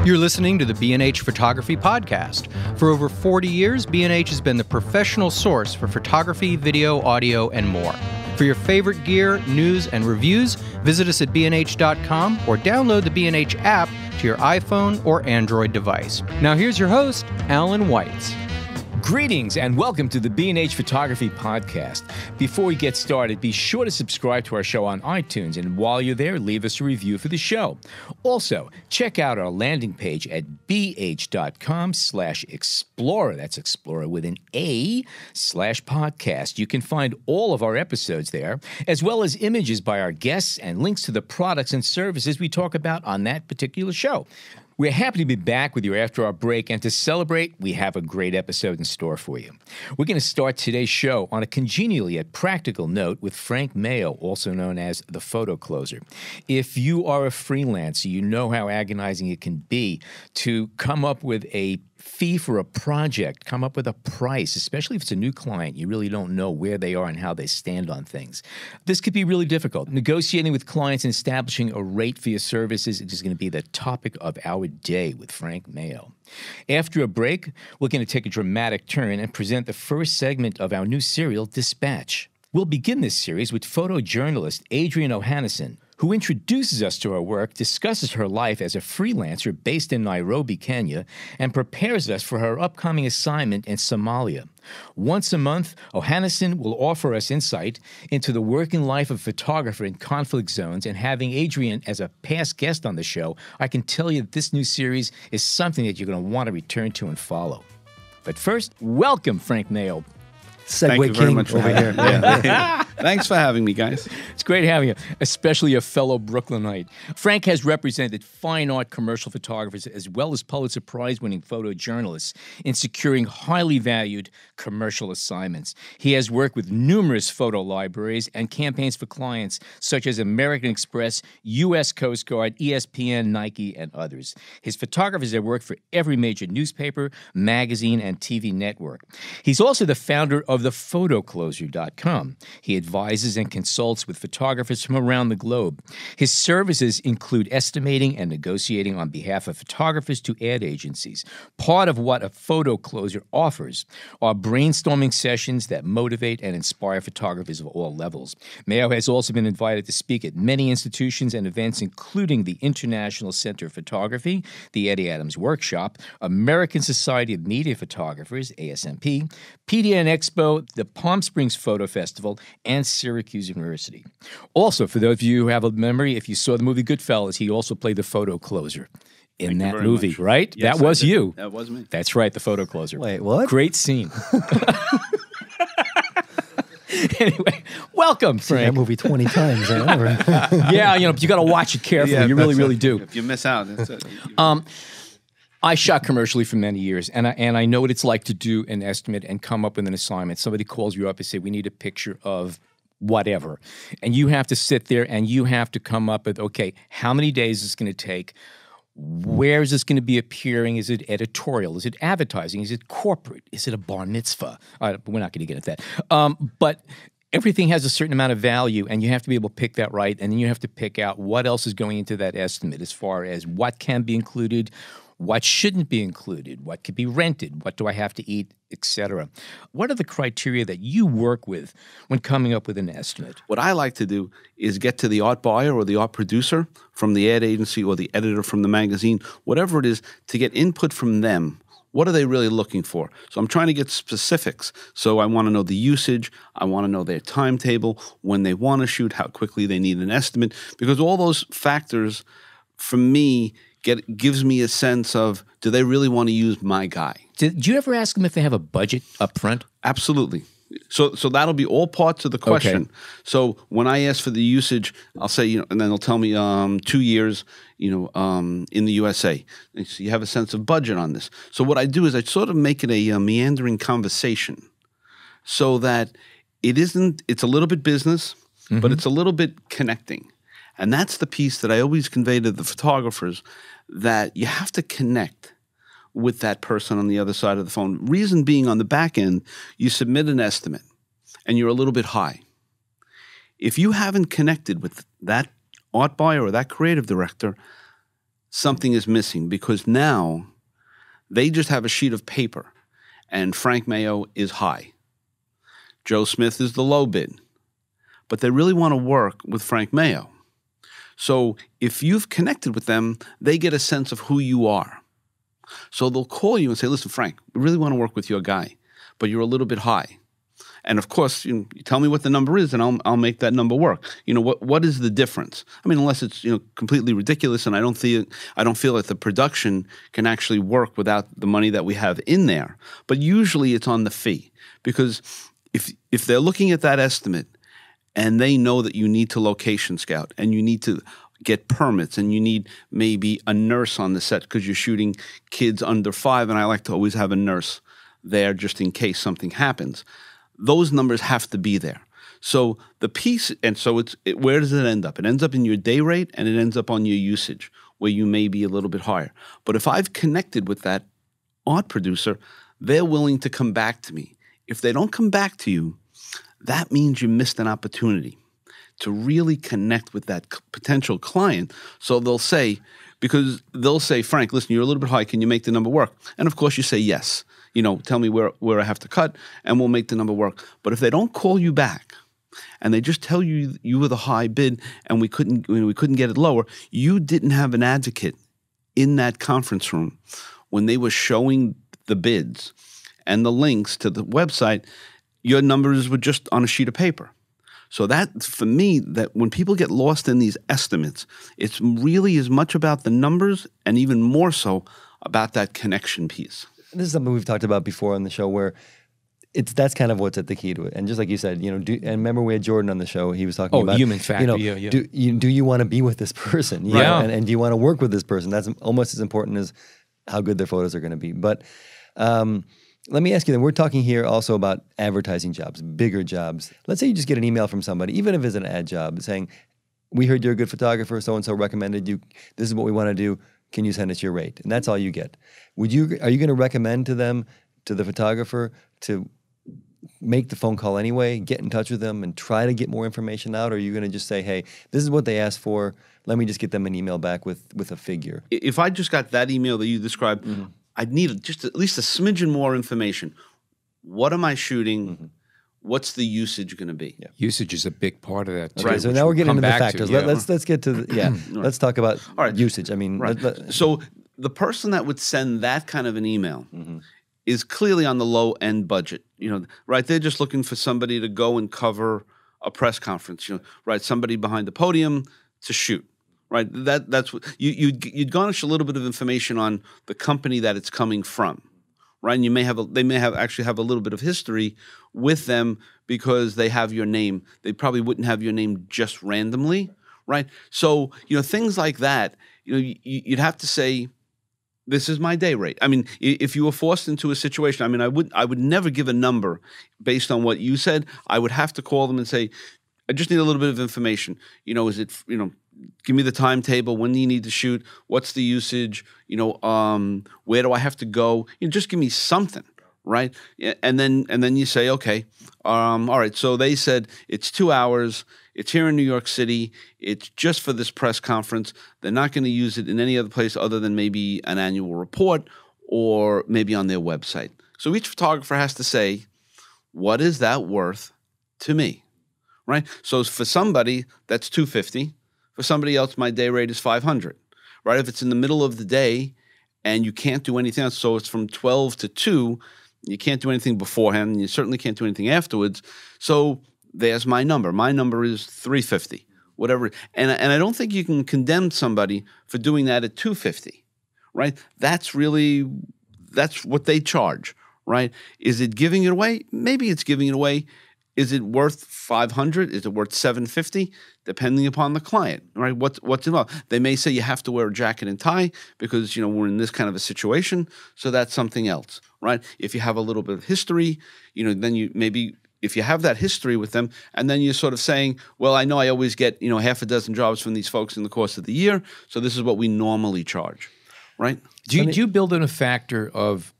You're listening to the B&H Photography Podcast. For over 40 years, B&H has been the professional source for photography, video, audio, and more. For your favorite gear, news, and reviews, visit us at bnh.com or download the B&H app to your iPhone or Android device. Now here's your host, Alan Weitz. Greetings and welcome to the B&H Photography Podcast. Before we get started, be sure to subscribe to our show on iTunes, and while you're there, leave us a review for the show. Also, check out our landing page at bh.com/explorer. That's Explorer with an A /podcast. You can find all of our episodes there, as well as images by our guests and links to the products and services we talk about on that particular show. We're happy to be back with you after our break, and to celebrate, we have a great episode in store for you. We're going to start today's show on a congenial yet practical note with Frank Meo, also known as the PhotoCloser. If you are a freelancer, you know how agonizing it can be to come up with a fee for a project, come up with a price, especially if it's a new client. You really don't know where they are and how they stand on things. This could be really difficult. Negotiating with clients and establishing a rate for your services is going to be the topic of our day with Frank Meo. After a break, we're going to take a dramatic turn and present the first segment of our new serial, Dispatch. We'll begin this series with photojournalist Adriane Ohanesian, who introduces us to her work, discusses her life as a freelancer based in Nairobi, Kenya, and prepares us for her upcoming assignment in Somalia. Once a month, Ohanesian will offer us insight into the working life of a photographer in conflict zones, and having Adriane as a past guest on the show, I can tell you that this new series is something that you're going to want to return to and follow. But first, welcome, Frank Meo. Thank you very much over here. Yeah. Thanks for having me, guys. It's great having you, especially a fellow Brooklynite. Frank has represented fine art commercial photographers as well as Pulitzer Prize-winning photojournalists in securing highly valued commercial assignments. He has worked with numerous photo libraries and campaigns for clients such as American Express, U.S. Coast Guard, ESPN, Nike, and others. His photographers have worked for every major newspaper, magazine, and TV network. He's also the founder of the PhotoCloser.com. He advises and consults with photographers from around the globe. His services include estimating and negotiating on behalf of photographers to ad agencies. Part of what a PhotoCloser offers are brainstorming sessions that motivate and inspire photographers of all levels. Meo has also been invited to speak at many institutions and events, including the International Center of Photography, the Eddie Adams Workshop, American Society of Media Photographers, ASMP, PDN Expo, the Palm Springs Photo Festival, and Syracuse University. Also, for those of you who have a memory, if you saw the movie Goodfellas, he also played the PhotoCloser in that movie, much. Right? Yes, that was you. That was me. That's right, the PhotoCloser. Wait, what? Great scene. Anyway, welcome, Frank. That movie 20 times. Yeah, you got to watch it carefully. Yeah, you really do. If you miss out, that's it. I shot commercially for many years, and I know what it's like to do an estimate and come up with an assignment. Somebody calls you up and say, we need a picture of whatever. And you have to sit there and you have to come up with, okay, how many days is it going to take? Where is this going to be appearing? Is it editorial? Is it advertising? Is it corporate? Is it a bar mitzvah? We're not going to get into that. But everything has a certain amount of value, and you have to be able to pick that right, and then you have to pick out what else is going into that estimate as far as what can be included, what shouldn't be included, what could be rented, what do I have to eat, etc. What are the criteria that you work with when coming up with an estimate? What I like to do is get to the art buyer or the art producer from the ad agency or the editor from the magazine, whatever it is, to get input from them. What are they really looking for? So I'm trying to get specifics. So I want to know the usage. I want to know their timetable, when they want to shoot, how quickly they need an estimate, because all those factors, for me, gives me a sense of, do they really want to use my guy? Did you ever ask them if they have a budget up front? Absolutely. So that'll be all parts of the question. Okay. So when I ask for the usage, I'll say, and then they'll tell me 2 years, in the USA. So you have a sense of budget on this. So what I do is I sort of make it a meandering conversation so that it's a little bit business, but it's a little bit connecting. And that's the piece that I always convey to the photographers, that you have to connect with that person on the other side of the phone. Reason being, on the back end, you submit an estimate and you're a little bit high. If you haven't connected with that art buyer or that creative director, something is missing, because now they just have a sheet of paper and Frank Meo is high. Joe Smith is the low bid. But they really want to work with Frank Meo. So if you've connected with them, they get a sense of who you are. So they'll call you and say, listen, Frank, we really want to work with your guy, but you're a little bit high. And of course, you tell me what the number is, and I'll make that number work. What is the difference? I mean, unless it's completely ridiculous, and I don't feel that the production can actually work without the money that we have in there. But usually, it's on the fee, because if they're looking at that estimate, and they know that you need to location scout, and you need to get permits, and you need maybe a nurse on the set because you're shooting kids under 5, and I like to always have a nurse there just in case something happens. Those numbers have to be there. So the piece, and so where does it end up? It ends up in your day rate, and it ends up on your usage, where you may be a little bit higher. But if I've connected with that art producer, they're willing to come back to me. If they don't come back to you, that means you missed an opportunity to really connect with that potential client. So they'll say, Frank, listen, you're a little bit high. Can you make the number work? And of course you say yes. Tell me where I have to cut, and we'll make the number work. But if they don't call you back, and they just tell you you were the high bid, and we couldn't get it lower, you didn't have an advocate in that conference room when they were showing the bids and the links to the website. Your numbers were just on a sheet of paper. So that, for me, that when people get lost in these estimates, it's really as much about the numbers and even more so about that connection piece. This is something we've talked about before on the show, where that's kind of what's at the key to it. And just like you said, and remember we had Jordan on the show. He was talking about human factor. Yeah. Do you want to be with this person? And do you want to work with this person? That's almost as important as how good their photos are going to be. But let me ask you then, we're talking here also about advertising jobs, bigger jobs. Let's say you just get an email from somebody, even if it's an ad job, saying, we heard you're a good photographer, so-and-so recommended you, this is what we want to do, can you send us your rate? And that's all you get. Are you going to recommend to the photographer, to make the phone call anyway, get in touch with them and try to get more information out? Or are you going to just say, hey, this is what they asked for, let me just get them an email back with a figure? If I just got that email that you described, I'd need just at least a smidgen more information. What am I shooting? What's the usage going to be? Yeah. Usage is a big part of that too. Okay, so now we're getting into the factors. Let's get to let's talk about usage. I mean, so the person that would send that kind of an email is clearly on the low end budget. They're just looking for somebody to go and cover a press conference. Somebody behind the podium to shoot. Right, that's what you'd garnish a little bit of information on the company that it's coming from, right? And they may actually have a little bit of history with them because they have your name. They probably wouldn't have your name just randomly, right? So things like that. You'd have to say, this is my day rate. I mean, if you were forced into a situation, I mean, I would never give a number based on what you said. I would have to call them and say, I just need a little bit of information. Is it give me the timetable. When do you need to shoot? What's the usage? Where do I have to go? Just give me something, right? And then you say, okay, all right. So they said it's 2 hours. It's here in New York City. It's just for this press conference. They're not going to use it in any other place other than maybe an annual report or maybe on their website. So each photographer has to say, what is that worth to me, right? So for somebody, that's $250. For somebody else, my day rate is $500, right? If it's in the middle of the day and you can't do anything else, so it's from 12 to 2, you can't do anything beforehand, and you certainly can't do anything afterwards. So there's my number. My number is $350, whatever. And I don't think you can condemn somebody for doing that at $250, right? That's what they charge, right? Is it giving it away? Maybe it's giving it away. Is it worth $500? Is it worth $750? Depending upon the client, right? What's involved? They may say you have to wear a jacket and tie because we're in this kind of a situation, so that's something else, right? If you have a little bit of history, then you maybe if you have that history with them, and then you're sort of saying, well, I know I always get half a dozen jobs from these folks in the course of the year, so this is what we normally charge, right? Do you build in a factor of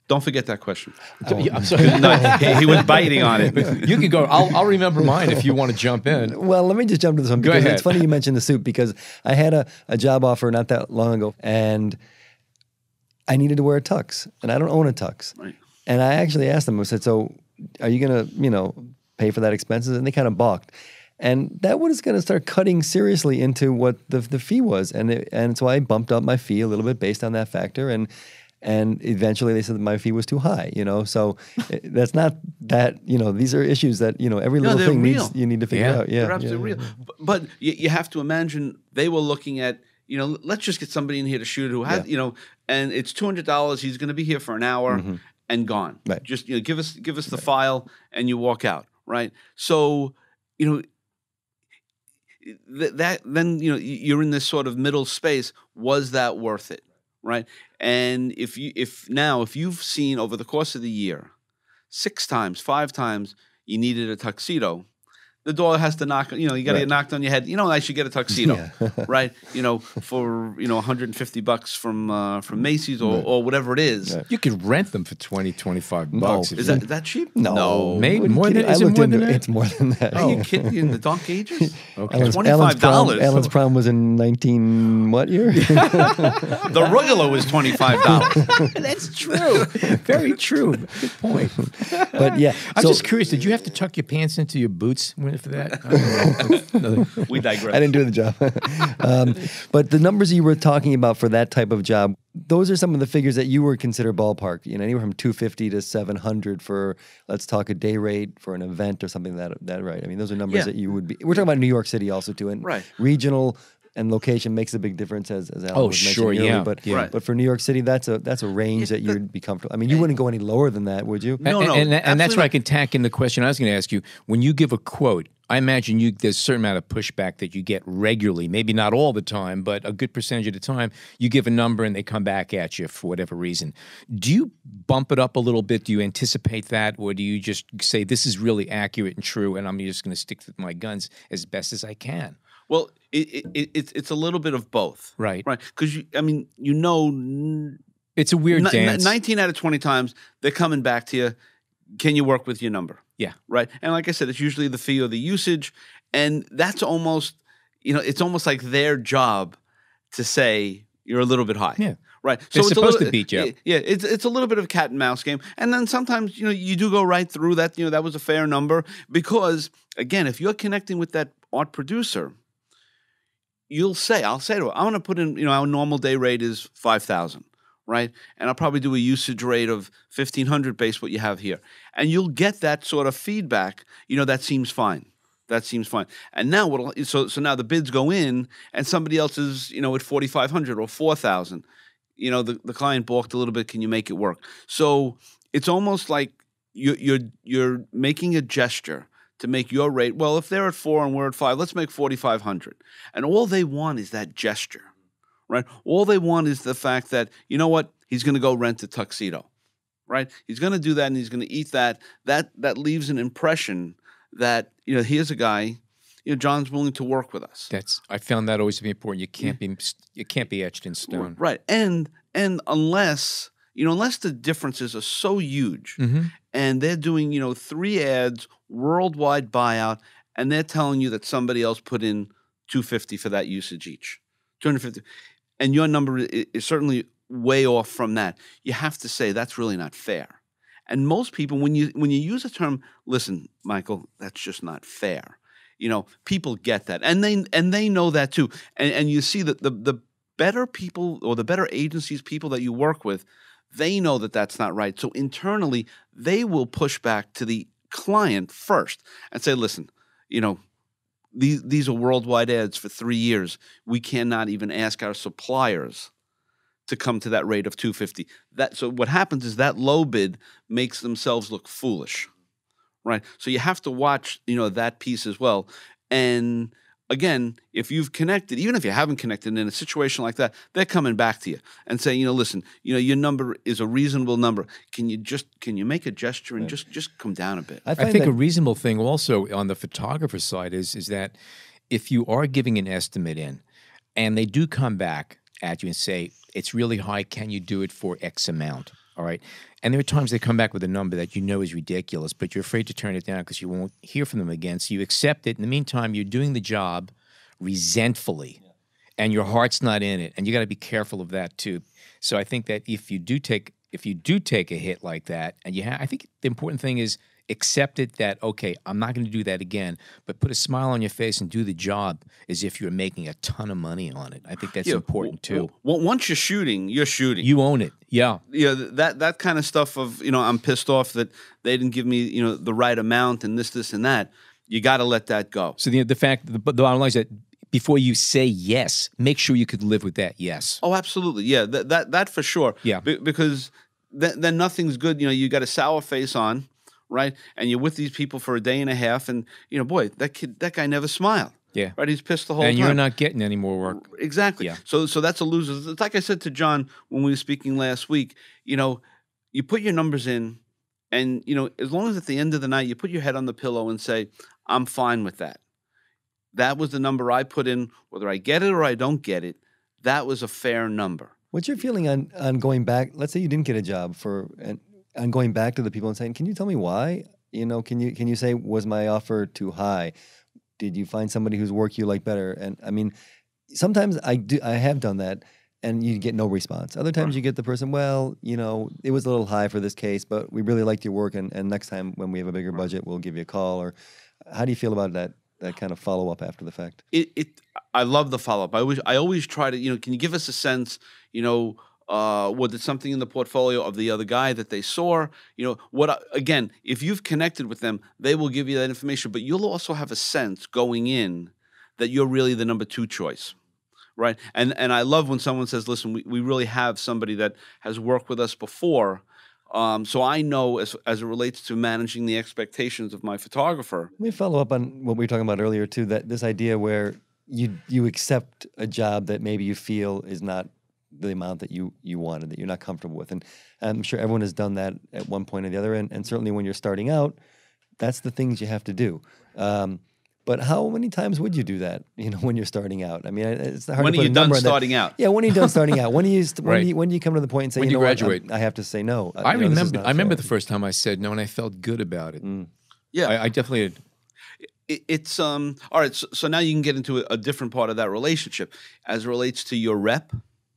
Don't forget that question. Yeah, I'm sorry. No, he was biting on it. You can go. I'll remember mine if you want to jump in. Well, let me just jump to this one because ahead. it's funny you mentioned the suit because I had a job offer not that long ago and I needed to wear a tux and I don't own a tux. Right. And I actually asked them, I said, so are you going to, pay for that expenses? And they kind of balked. And that was going to start cutting seriously into what the fee was. And so I bumped up my fee a little bit based on that factor. And eventually they said that my fee was too high, So that's not that, these are issues that, every little thing you need to figure out. Yeah. They're absolutely real. But you have to imagine they were looking at, let's just get somebody in here to shoot who has, and it's $200. He's going to be here for an hour and gone. Right. Just, give us the file and you walk out. Right. So, then you're in this sort of middle space. Was that worth it? Right. And if you've seen over the course of the year 6 times, 5 times you needed a tuxedo, the door has to knock. You got to get knocked on your head. I should get a tuxedo, right? For $150 from Macy's or whatever it is. You could rent them for $20, $25. No. Is that cheap? No, maybe more than I looked into it. that? It's more than that. Are you kidding? In the dark ages? Okay. $25. Alan's prom was in 19 what year? The Rugolo was $25. That's true. Very true. Good point. But yeah, I'm just curious. Did you have to tuck your pants into your boots for that? I don't know. We digress. I didn't do the job. But the numbers you were talking about for that type of job, those are some of the figures that you would consider ballpark. Anywhere from $250 to $700 for, let's talk a day rate for an event or something that right. I mean, those are numbers that you would be. We're talking about New York City also too, and regional and location makes a big difference as Alan was mentioning earlier. But for New York City, that's a range that you'd be comfortable. I mean, you wouldn't go any lower than that, would you? No. And that's where I can tack in the question I was going to ask you. When you give a quote, I imagine there's a certain amount of pushback that you get regularly, maybe not all the time, but a good percentage of the time. You give a number and they come back at you for whatever reason. Do you bump it up a little bit? Do you anticipate that? Or do you just say, this is really accurate and true, and I'm just going to stick to my guns as best as I can? Well, it's a little bit of both. Right. Because, it's a weird dance. 19 out of 20 times, they're coming back to you. Can you work with your number? Yeah. Right. And like I said, it's usually the fee or the usage. And that's almost, it's almost like their job to say you're a little bit high. Yeah. Right. They're supposed to beat you up. Yeah. It's a little bit of a cat and mouse game. And then sometimes, you do go right through that, that was a fair number. Because, again, if you're connecting with that art producer, I'll say to her, I want to put in, our normal day rate is $5,000. Right? And I'll probably do a usage rate of $1,500 based what you have here. And you'll get that sort of feedback, that seems fine. That seems fine. And now so now the bids go in and somebody else is, at $4,500 or $4,000. The client balked a little bit, can you make it work? So it's almost like you're making a gesture to make your rate. Well, if they're at 4 and we're at 5, let's make $4,500. And all they want is that gesture. Right? All they want is the fact that, he's going to go rent a tuxedo, right? He's going to do that and he's going to eat that. That leaves an impression that, here's a guy, John's willing to work with us. I found that always to be important. You can't be etched in stone. Right. And unless the differences are so huge and they're doing, 3 ads, worldwide buyout, and they're telling you that somebody else put in $250 for that usage each, $250. And your number is certainly way off from that. You have to say that's really not fair. And most people, when you use a term, listen, Michael, that's just not fair. People get that, and they know that too. And you see that the better people or the better agencies, people that you work with, they know that that's not right. So internally, they will push back to the client first and say, listen, These are worldwide ads for 3 years. We cannot even ask our suppliers to come to that rate of $250. So what happens is that low bid makes themselves look foolish, right? So you have to watch, that piece as well. And again, if you've connected, even if you haven't connected in a situation like that, they're coming back to you and saying, listen, your number is a reasonable number. Can you make a gesture and just come down a bit? I think a reasonable thing also on the photographer side is that if you are giving an estimate in and they do come back at you and say, it's really high, can you do it for X amount? All right. And there are times they come back with a number that you know is ridiculous, but you're afraid to turn it down because you won't hear from them again. So you accept it. In the meantime, you're doing the job resentfully, and your heart's not in it. And you got to be careful of that too. So I think that if you do take a hit like that, and I think the important thing is accept it that, okay, I'm not going to do that again, but put a smile on your face and do the job as if you're making a ton of money on it. I think that's important too. Well, once you're shooting, you're shooting. You own it. Yeah. Yeah, that kind of stuff of, I'm pissed off that they didn't give me, the right amount and this, and that. You got to let that go. So the bottom line is that before you say yes, make sure you could live with that yes. Oh, absolutely. Yeah, that for sure. Yeah. Because then nothing's good. You got a sour face on, right? And you're with these people for a day and a half, and boy, that guy never smiled. Yeah. Right. He's pissed the whole time. And you're not getting any more work. Exactly. Yeah. So that's a loser. It's like I said to John when we were speaking last week, you put your numbers in, and as long as at the end of the night you put your head on the pillow and say, I'm fine with that. That was the number I put in, whether I get it or I don't get it. That was a fair number. What's your feeling on going back? Let's say you didn't get a job and going back to the people and saying, "Can you tell me why? Can you say, was my offer too high? Did you find somebody whose work you like better?" And I mean, sometimes I have done that, and you get no response. Other times you get the person, well, it was a little high for this case, but we really liked your work, and next time when we have a bigger budget, we'll give you a call. Or how do you feel about that kind of follow up after the fact? I love the follow up. I always try to, can you give us a sense, was it something in the portfolio of the other guy that they saw? Again, if you've connected with them, they will give you that information, but you'll also have a sense going in that you're really the number 2 choice. Right. And I love when someone says, listen, we really have somebody that has worked with us before. So I know as it relates to managing the expectations of my photographer. Let me follow up on what we were talking about earlier too, that this idea where you accept a job that maybe you feel is not the amount that you wanted, that you're not comfortable with. And I'm sure everyone has done that at one point or the other. And certainly when you're starting out, that's the things you have to do. But how many times would you do that, when you're starting out? I mean, it's hard when to put a number on that. When are you done starting out? Yeah, when are you done starting out? When do you come to the point and say, when you graduate? I have to say no. I remember the first time I said no, and I felt good about it. Yeah. I definitely did. It's all right. So now you can get into a different part of that relationship as it relates to your rep.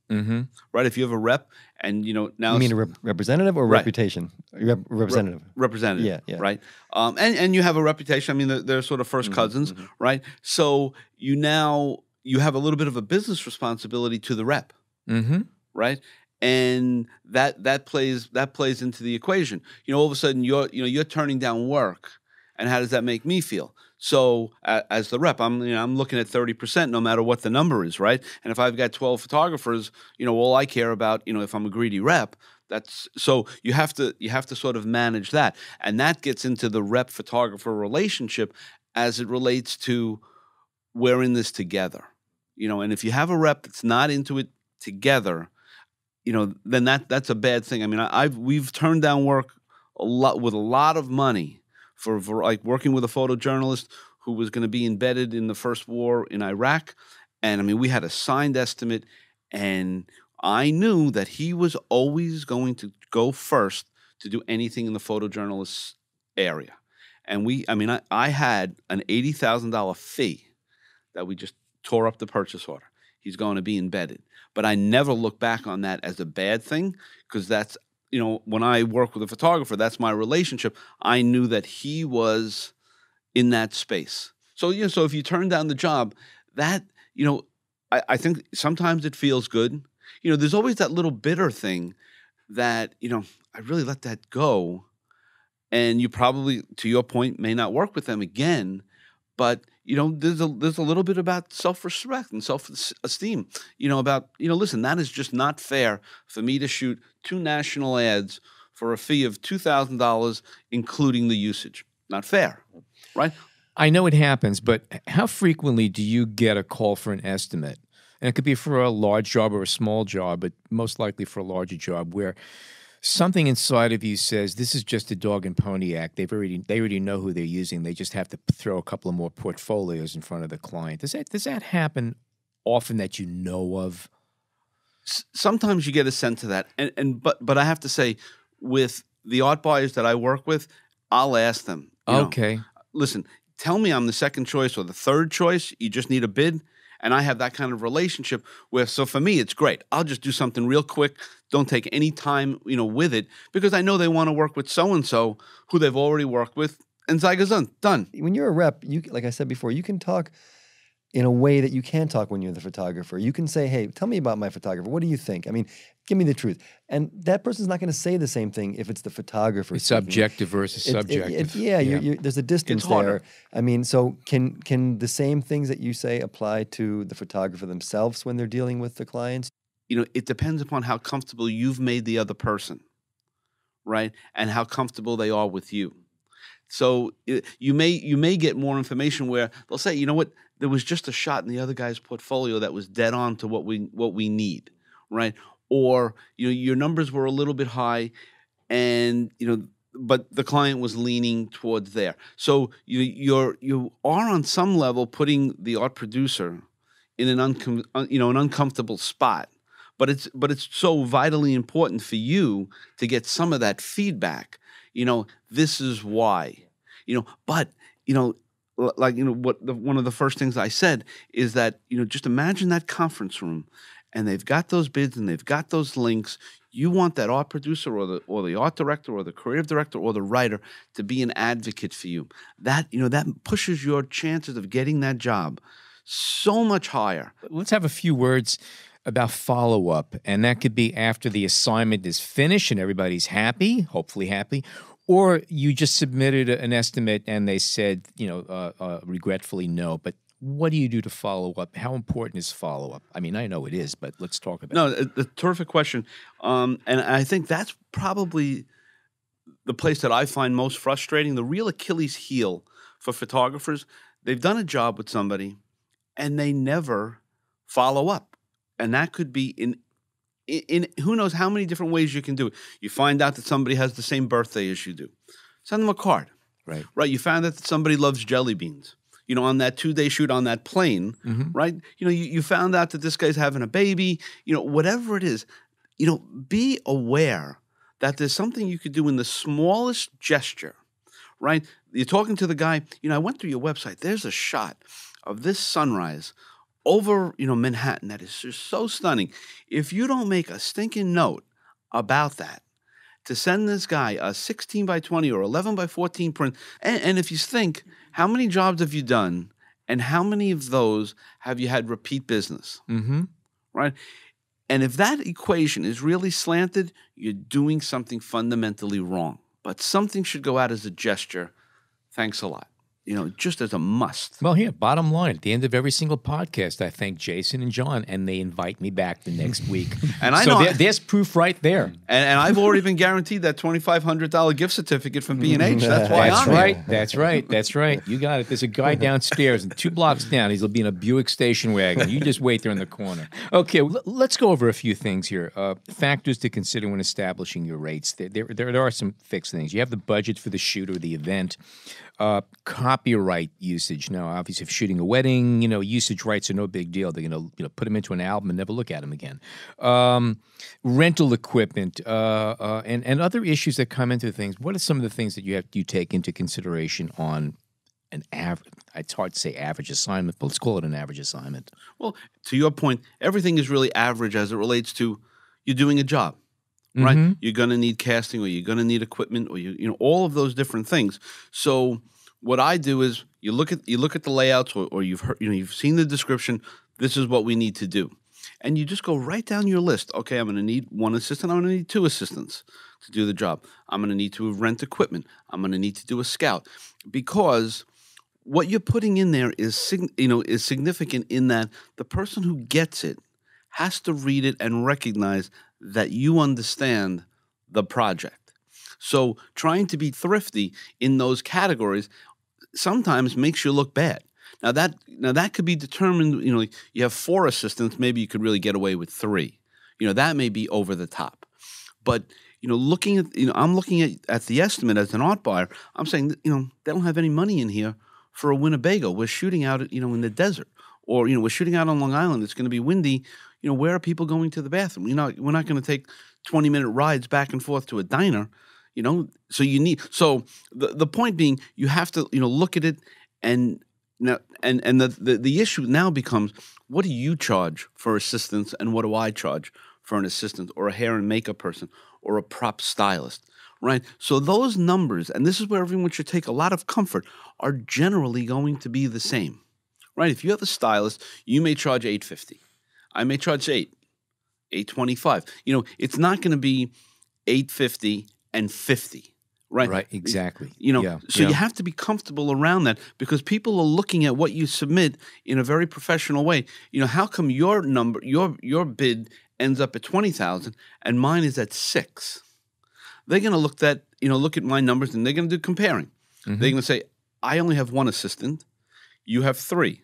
Mm-hmm. Right. If you have a rep, and now you mean a representative or reputation? Representative. Representative. Yeah. Right. And you have a reputation. I mean, they're sort of first cousins, right? So you have a little bit of a business responsibility to the rep, right? And that plays into the equation. All of a sudden you're turning down work, and how does that make me feel? So as the rep, I'm looking at 30% no matter what the number is, right? And if I've got 12 photographers, all I care about, if I'm a greedy rep, so you have to sort of manage that. And that gets into the rep photographer relationship as it relates to we're in this together. And if you have a rep that's not into it together, then that's a bad thing. I mean, we've turned down work with a lot of money for like working with a photojournalist who was going to be embedded in the first war in Iraq. And I mean, we had a signed estimate, and I knew that he was always going to go first to do anything in the photojournalist area. And I had an $80,000 fee that we just tore up the purchase order. He's going to be embedded. But I never look back on that as a bad thing, because that's, when I work with a photographer, that's my relationship. I knew that he was in that space. So, so if you turn down the job, that, I think sometimes it feels good. There's always that little bitter thing that, I really let that go. And you probably, to your point, may not work with them again. But, there's a little bit about self-respect and self-esteem, about, listen, that is just not fair for me to shoot 2 national ads for a fee of $2,000, including the usage. Not fair, right? I know it happens, but how frequently do you get a call for an estimate? And it could be for a large job or a small job, but most likely for a larger job, where something inside of you says, this is just a dog and pony act. They already know who they're using. They just have to throw a couple of more portfolios in front of the client. Does that happen often that you know of? Sometimes you get a sense of that, but I have to say, with the art buyers that I work with, I'll ask them. Okay. Listen, tell me I'm the second choice or the third choice. You just need a bid. And I have that kind of relationship where, so for me, it's great. I'll just do something real quick. Don't take any time, with it, because I know they want to work with so-and-so who they've already worked with. And Zygazun, done. When you're a rep, like I said before, you can talk in a way that you can't talk when you're the photographer. You can say, hey, tell me about my photographer. What do you think? I mean, give me the truth. And that person's not going to say the same thing if it's the photographer. It's objective versus subjective. There's a distance there. I mean, so can the same things that you say apply to the photographer themselves when they're dealing with the clients? It depends upon how comfortable you've made the other person, right? And how comfortable they are with you. So you may get more information where they'll say, you know what, there was just a shot in the other guy's portfolio that was dead on to what we need, right? Or your numbers were a little bit high, and but the client was leaning towards there. So you are on some level putting the art producer in an uncomfortable spot. But it's so vitally important for you to get some of that feedback. This is why. But one of the first things I said is that just imagine that conference room, and they've got those bids and they've got those links. You want that art producer or the art director or the creative director or the writer to be an advocate for you. That that pushes your chances of getting that job so much higher. Let's have a few words about follow-up, and that could be after the assignment is finished and everybody's happy, hopefully happy, or you just submitted an estimate and they said, regretfully no. But what do you do to follow up? How important is follow-up? I mean, I know it is, but let's talk about it. No, a terrific question. And I think that's probably the place that I find most frustrating. The real Achilles heel for photographers, they've done a job with somebody and they never follow up. And that could be in who knows how many different ways you can do it. You find out that somebody has the same birthday as you do. Send them a card. Right. Right. You found out that somebody loves jelly beans. On that 2-day shoot on that plane, right? You found out that this guy's having a baby, whatever it is, be aware that there's something you could do in the smallest gesture, right? You're talking to the guy, I went through your website. There's a shot of this sunrise over, Manhattan that is just so stunning. If you don't make a stinking note about that, to send this guy a 16 by 20 or 11 by 14 print, and if you think, how many jobs have you done, and how many of those have you had repeat business, right? And if that equation is really slanted, you're doing something fundamentally wrong. But something should go out as a gesture. Thanks a lot. Just as a must. Well, here, bottom line, at the end of every single podcast, I thank Jason and John, and they invite me back the next week. And I know there's proof right there. And I've already been guaranteed that $2,500 gift certificate from B&H. That's why I'm here. That's right. You got it. There's a guy downstairs, and 2 blocks down, he'll be in a Buick station wagon. You just wait there in the corner. Okay, let's go over a few things here. Factors to consider when establishing your rates. There are some fixed things. You have the budget for the shoot or the event. Copyright usage. Now, obviously, if shooting a wedding, usage rights are no big deal. They're going to put them into an album and never look at them again. Rental equipment and other issues that come into things. What are some of the things that you take into consideration on an average? It's hard to say average assignment, but let's call it an average assignment. Well, to your point, everything is really average as it relates to you doing a job. Right, you're going to need casting, or you're going to need equipment, or all of those different things. So what I do is you look at the layouts, or you've heard, you've seen the description. This is what we need to do, and you just go right down your list. Okay, I'm going to need 1 assistant. I'm going to need 2 assistants to do the job. I'm going to need to rent equipment. I'm going to need to do a scout, because what you're putting in there is significant in that the person who gets it has to read it and recognize that you understand the project. So trying to be thrifty in those categories sometimes makes you look bad. Now that could be determined, you have 4 assistants, maybe you could really get away with 3. That may be over the top. But looking at I'm looking at the estimate as an art buyer, I'm saying that, they don't have any money in here for a Winnebago. We're shooting out in the desert. Or, we're shooting out on Long Island. It's going to be windy. You know, where are people going to the bathroom? We're not going to take 20-minute rides back and forth to a diner, you know. So the point being, you have to, you know, look at it, and now and the issue now becomes, what do you charge for assistance, and what do I charge for an assistant or a hair and makeup person or a prop stylist, right? So those numbers, and this is where everyone should take a lot of comfort, are generally going to be the same, right? If you have a stylist, you may charge $850. I may charge $825. You know, it's not going to be $850 and $50, right? Right, exactly. You know, you have to be comfortable around that, because people are looking at what you submit in a very professional way. You know, how come your number, your bid ends up at 20,000 and mine is at 6? They're going to look at my numbers, and they're going to do comparing. They're going to say, I only have one assistant, you have 3.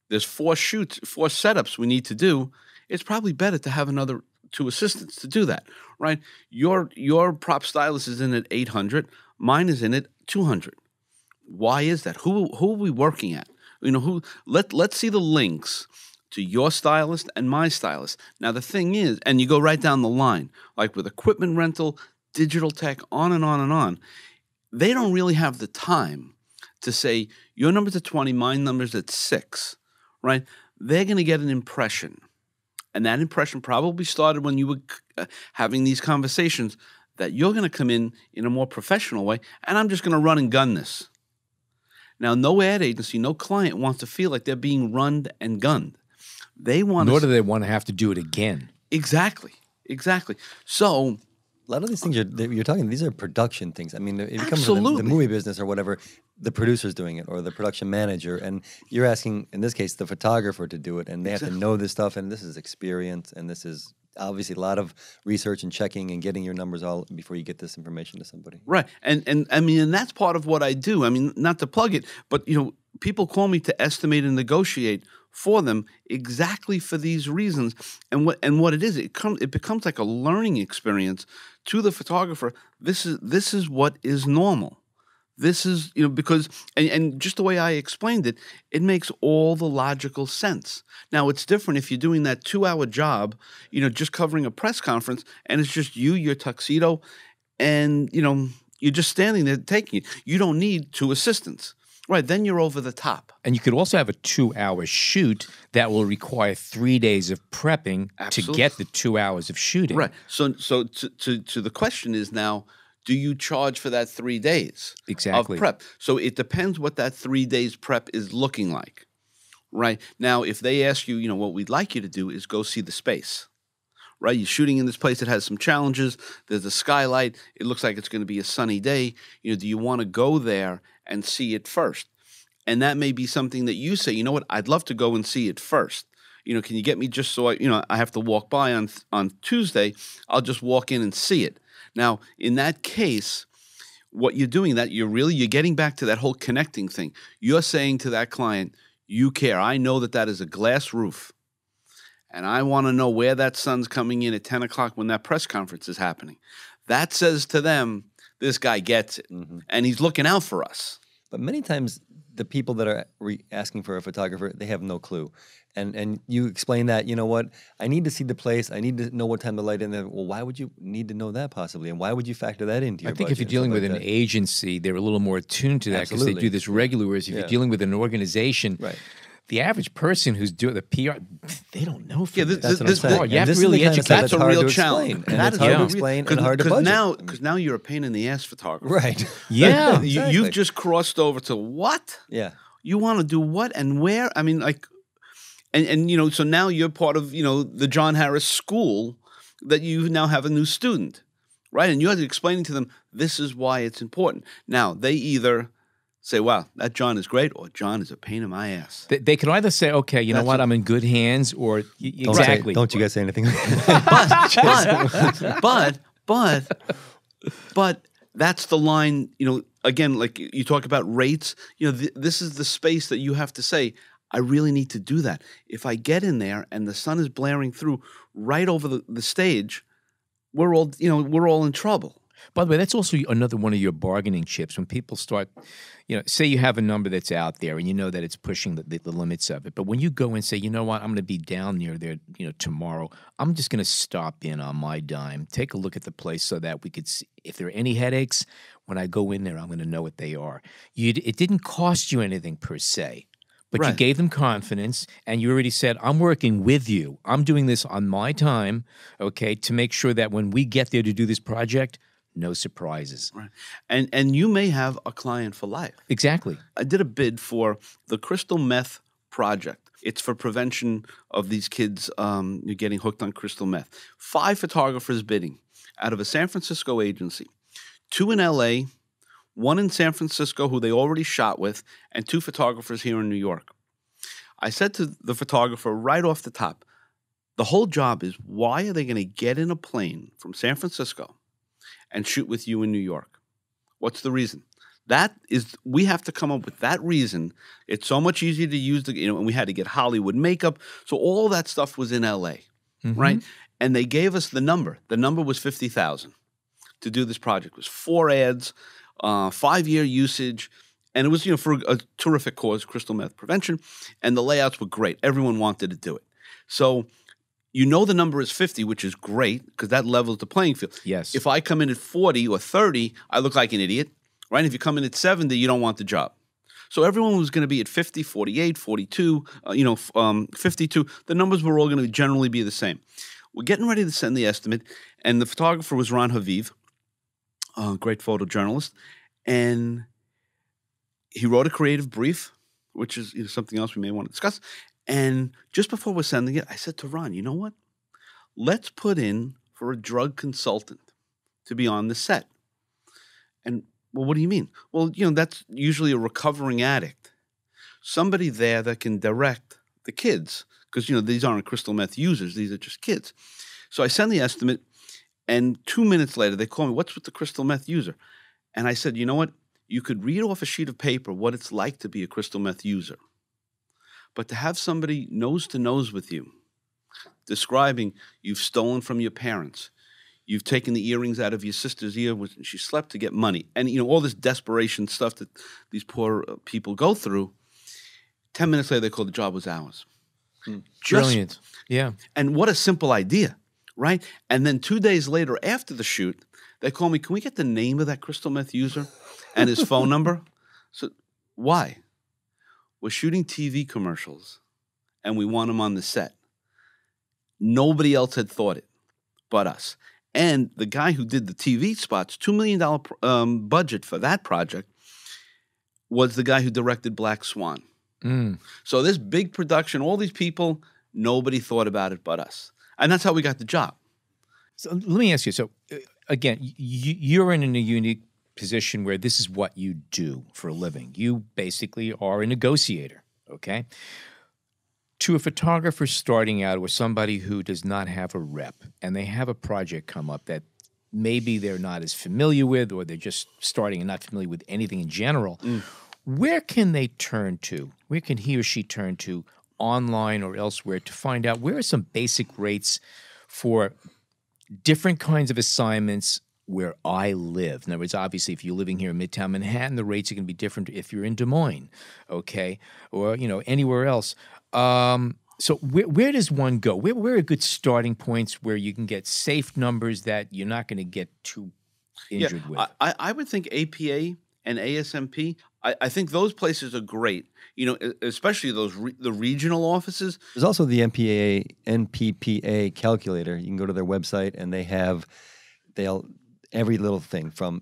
There's 4 setups we need to do. It's probably better to have another 2 assistants to do that, right? Your prop stylist is in at 800, mine is in at 200. Why is that? Who are we working at? You know, let's see the links to your stylist and my stylist. Now the thing is, and you go right down the line, like with equipment rental, digital tech, on and on and on, they don't really have the time to say, your number's at 20, my number's at 6, right? They're going to get an impression. And that impression probably started when you were having these conversations, that you're going to come in a more professional way, and I'm just going to run and gun this. Now, no ad agency, no client wants to feel like they're being run and gunned. They want Nor do they want to have to do it again. Exactly. So a lot of these things you're talking, these are production things. I mean, if it comes to absolutely. the movie business or whatever, the producer's doing it, or the production manager, and you're asking, in this case, the photographer to do it, and they have to know this stuff, and this is experience, and this is obviously a lot of research and checking and getting your numbers all before you get this information to somebody. Right. And I mean, and that's part of what I do. I mean, not to plug it, but, you know, people call me to estimate and negotiate for them exactly for these reasons. And what it is, it becomes like a learning experience to the photographer. This is what is normal. This is, you know, because, and just the way I explained it, it makes all the logical sense. Now, it's different if you're doing that 2-hour job, you know, just covering a press conference, and it's just you, your tuxedo, and, you know, you're just standing there taking it. You don't need 2 assistants. Right, then you're over the top. And you could also have a 2-hour shoot that will require 3 days of prepping to get the 2 hours of shooting. Right. So to the question is now, do you charge for that 3 days of prep? So it depends what that 3 days prep is looking like. Right. Now, if they ask you, you know, what we'd like you to do is go see the space. Right, you're shooting in this place that has some challenges. There's a skylight. It looks like it's going to be a sunny day. You know, do you want to go there and see it first? And that may be something that you say, you know what, I'd love to go and see it first. You know, can you get me just so I have to walk by on Tuesday? I'll just walk in and see it. Now, in that case, what you're doing, that you're getting back to that whole connecting thing. You're saying to that client, you care. I know that is a glass roof. And I want to know where that sun's coming in at 10 o'clock when that press conference is happening. That says to them, this guy gets it, and he's looking out for us. But many times, the people that are asking for a photographer, they have no clue. And you explain that, you know what, I need to see the place, I need to know what time to light in there. Well, why would you need to know that possibly? And why would you factor that into your budget? I think if you're dealing with an agency, they're a little more attuned to that because they do this regularly. Whereas if you're dealing with an organization, the average person who's doing the PR, they don't know. That's what I'm saying. You have to really educate. That's a real challenge. And that's hard to explain and hard to budget. Because now you're a pain in the ass photographer. Right. Yeah. Exactly. You've just crossed over to what? Yeah. You want to do what and where? I mean, like, and you know, so now you're part of, you know, the John Harris School that you now have a new student, right? And you have to explain to them, this is why it's important. Now, they either say, wow, that John is great, or John is a pain in my ass. They can either say, okay, you know what, I'm in good hands, or exactly. Don't you guys say anything. But that's the line, you know, again, like you talk about rates, you know, this is the space that you have to say, I really need to do that. If I get in there and the sun is blaring through right over the stage, we're all in trouble. By the way, that's also another one of your bargaining chips. When people start, say you have a number that's out there and you know that it's pushing the limits of it. But when you go and say, you know what, I'm going to be down near there, tomorrow, I'm just going to stop in on my dime, take a look at the place so that we could see if there are any headaches. When I go in there, I'm going to know what they are. It didn't cost you anything per se. But you gave them confidence, and you already said, I'm working with you. I'm doing this on my time, okay, to make sure that when we get there to do this project, no surprises. Right. And you may have a client for life. Exactly. I did a bid for the crystal meth project. It's for prevention of these kids getting hooked on crystal meth. 5 photographers bidding out of a San Francisco agency, 2 in L.A., 1 in San Francisco who they already shot with, and 2 photographers here in New York. I said to the photographer right off the top, the whole job is, why are they going to get in a plane from San Francisco and shoot with you in New York? What's the reason? We have to come up with that reason. It's so much easier to use and we had to get Hollywood makeup. So all that stuff was in LA, right? And they gave us the number. The number was $50,000 to do this project. It was 4 ads, 5-year usage, and it was, for a terrific cause, crystal meth prevention, and the layouts were great. Everyone wanted to do it. So the number is 50, which is great because that levels the playing field. Yes. If I come in at 40 or 30, I look like an idiot, right? If you come in at 70, you don't want the job. So everyone was going to be at 50, 48, 42, 52. The numbers were all going to generally be the same. We're getting ready to send the estimate, and the photographer was Ron Haviv, a great photojournalist, and he wrote a creative brief, which is something else we may want to discuss. And just before we're sending it, I said to Ron, you know what? Let's put in for a drug consultant to be on the set. And, well, what do you mean? Well, that's usually a recovering addict. Somebody there that can direct the kids, because, these aren't crystal meth users. These are just kids. So I send the estimate, and 2 minutes later, they call me, what's with the crystal meth user? And I said, you know what? You could read off a sheet of paper what it's like to be a crystal meth user. But to have somebody nose to nose with you, describing you've stolen from your parents, you've taken the earrings out of your sister's ear when she slept to get money, and all this desperation stuff that these poor people go through, 10 minutes later, they called the job was ours. Brilliant. Yeah. And what a simple idea, right? And then 2 days later, after the shoot, they call me, can we get the name of that crystal meth user and his phone number? So, why? We're shooting TV commercials, and we want him on the set. Nobody else had thought it but us. And the guy who did the TV spots, $2 million budget for that project, was the guy who directed Black Swan. So this big production, all these people, nobody thought about it but us. And that's how we got the job. So let me ask you, so again, you're in a unique position where this is what you do for a living. You basically are a negotiator, okay? To a photographer starting out or somebody who does not have a rep and they have a project come up that maybe they're not as familiar with, or they're just starting and not familiar with anything in general, where can they turn to? Where can he or she turn to online or elsewhere to find out where are some basic rates for different kinds of assignments where I live? In other words, obviously, if you're living here in Midtown Manhattan, the rates are going to be different if you're in Des Moines, okay, or anywhere else. So where does one go? Where are good starting points where you can get safe numbers that you're not going to get too injured with? I would think APA and ASMP. I think those places are great. Especially the regional offices. There's also the NPPA calculator. You can go to their website, and they'll every little thing from